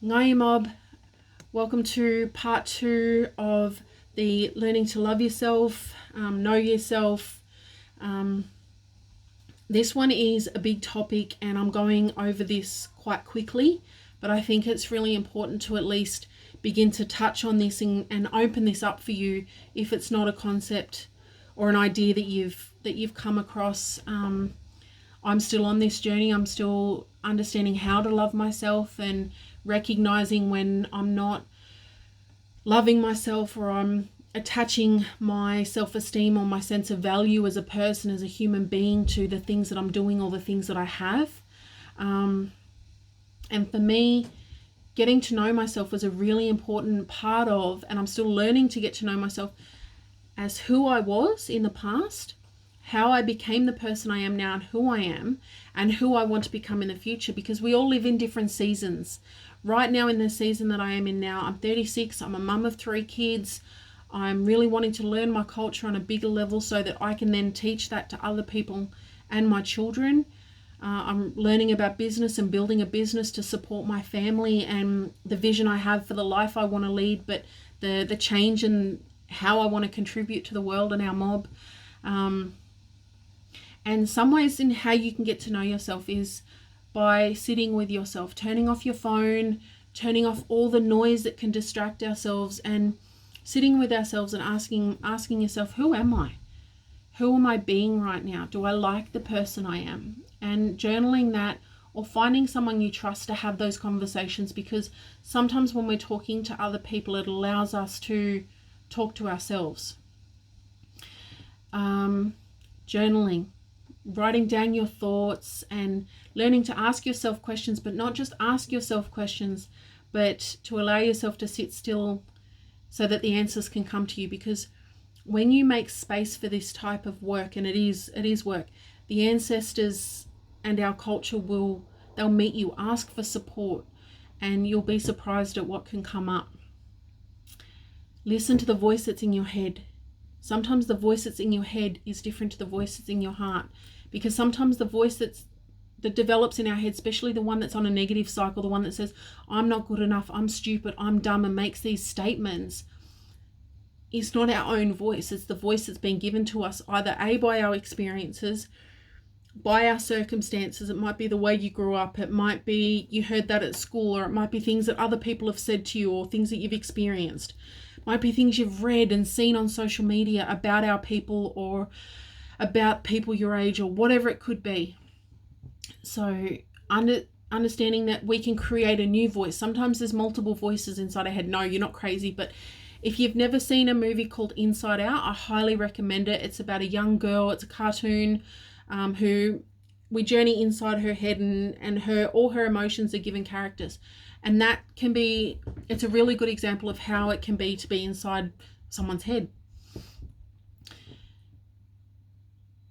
Ngai mob, welcome to part 2 of the learning to love yourself, know yourself. This one is a big topic and I'm going over this quite quickly, but I think it's really important to at least begin to touch on this and open this up for you if it's not a concept or an idea that you've come across. I'm still on this journey. I'm still understanding how to love myself and recognizing when I'm not loving myself or I'm attaching my self-esteem or my sense of value as a person, as a human being, to the things that I'm doing or the things that I have. And for me, getting to know myself was a really important part of, and I'm still learning to get to know myself as who I was in the past, how I became the person I am now and who I am and who I want to become in the future, because we all live in different seasons. Right now, in the season that I am in now, I'm 36, I'm a mum of 3 kids. I'm really wanting to learn my culture on a bigger level so that I can then teach that to other people and my children. I'm learning about business and building a business to support my family and the vision I have for the life I want to lead, but the change and how I want to contribute to the world and our mob. And some ways in how you can get to know yourself is by sitting with yourself, turning off your phone, turning off all the noise that can distract ourselves, and sitting with ourselves and asking yourself, who am I? Who am I being right now? Do I like the person I am? And journaling that, or finding someone you trust to have those conversations, because sometimes when we're talking to other people, it allows us to talk to ourselves. Journaling, writing down your thoughts and learning to ask yourself questions, but not just ask yourself questions, but to allow yourself to sit still so that the answers can come to you. Because when you make space for this type of work, and it is work, the ancestors and our culture they'll meet you, ask for support, and you'll be surprised at what can come up. Listen to the voice that's in your head. Sometimes the voice that's in your head is different to the voice that's in your heart, because sometimes the voice that develops in our head, especially the one that's on a negative cycle, the one that says, I'm not good enough, I'm stupid, I'm dumb, and makes these statements, is not our own voice. It's the voice that's been given to us either by our experiences, by our circumstances. It might be the way you grew up, it might be you heard that at school, or it might be things that other people have said to you, or things that you've experienced. It might be things you've read and seen on social media about our people or about people your age, or whatever it could be. So understanding that we can create a new voice. Sometimes there's multiple voices inside our head. No, you're not crazy, but if you've never seen a movie called Inside Out, I highly recommend it. It's about a young girl. It's a cartoon who we journey inside her head, and all her emotions are given characters. And that can be, it's a really good example of how it can be to be inside someone's head.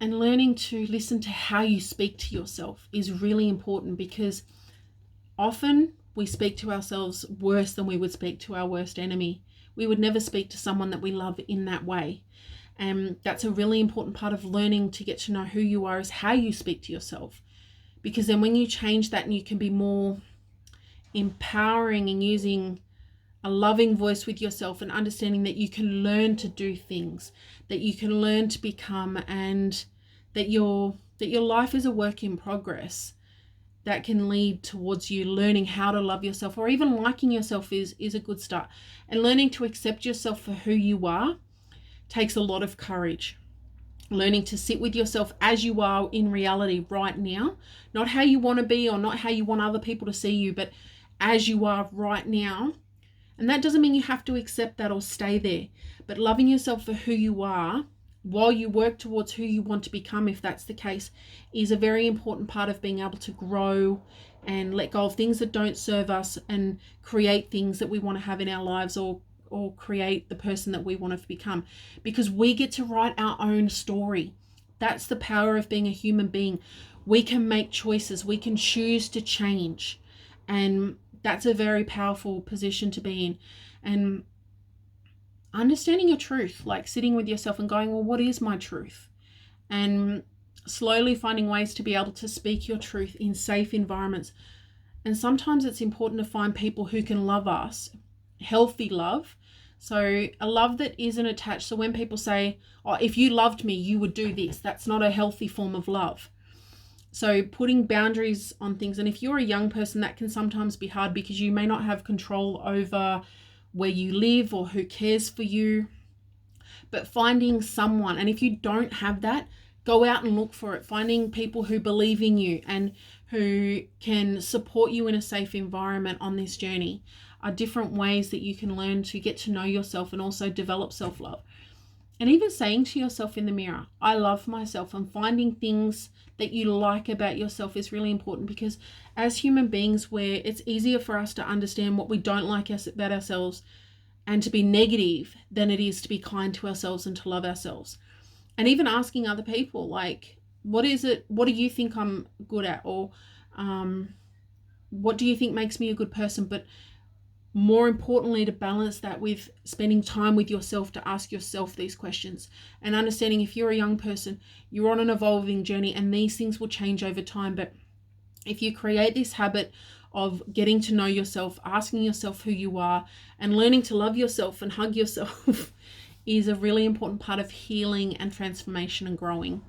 And learning to listen to how you speak to yourself is really important, because often we speak to ourselves worse than we would speak to our worst enemy. We would never speak to someone that we love in that way. And that's a really important part of learning to get to know who you are, is how you speak to yourself. Because then when you change that, and you can be more empowering and using a loving voice with yourself, and understanding that you can learn to do things, that you can learn to become, and that your life is a work in progress, that can lead towards you learning how to love yourself, or even liking yourself is a good start. And learning to accept yourself for who you are takes a lot of courage. Learning to sit with yourself as you are in reality right now, not how you want to be or not how you want other people to see you, but as you are right now. And that doesn't mean you have to accept that or stay there, but loving yourself for who you are while you work towards who you want to become, if that's the case, is a very important part of being able to grow and let go of things that don't serve us, and create things that we want to have in our lives, or create the person that we want to become, because we get to write our own story. That's the power of being a human being. We can make choices, we can choose to change, and that's a very powerful position to be in. And understanding your truth, like sitting with yourself and going, well, what is my truth? And slowly finding ways to be able to speak your truth in safe environments. And sometimes it's important to find people who can love us, healthy love. So a love that isn't attached. So when people say, oh, if you loved me, you would do this, that's not a healthy form of love. So putting boundaries on things. And if you're a young person, that can sometimes be hard because you may not have control over where you live or who cares for you. But finding someone, and if you don't have that, go out and look for it. Finding people who believe in you and who can support you in a safe environment on this journey are different ways that you can learn to get to know yourself and also develop self-love. And even saying to yourself in the mirror, I love myself, and finding things that you like about yourself is really important, because as human beings, where it's easier for us to understand what we don't like about ourselves and to be negative than it is to be kind to ourselves and to love ourselves. And even asking other people, like, what do you think I'm good at? Or what do you think makes me a good person? But more importantly, to balance that with spending time with yourself, to ask yourself these questions and understanding if you're a young person, you're on an evolving journey and these things will change over time. But if you create this habit of getting to know yourself, asking yourself who you are, and learning to love yourself and hug yourself is a really important part of healing and transformation and growing.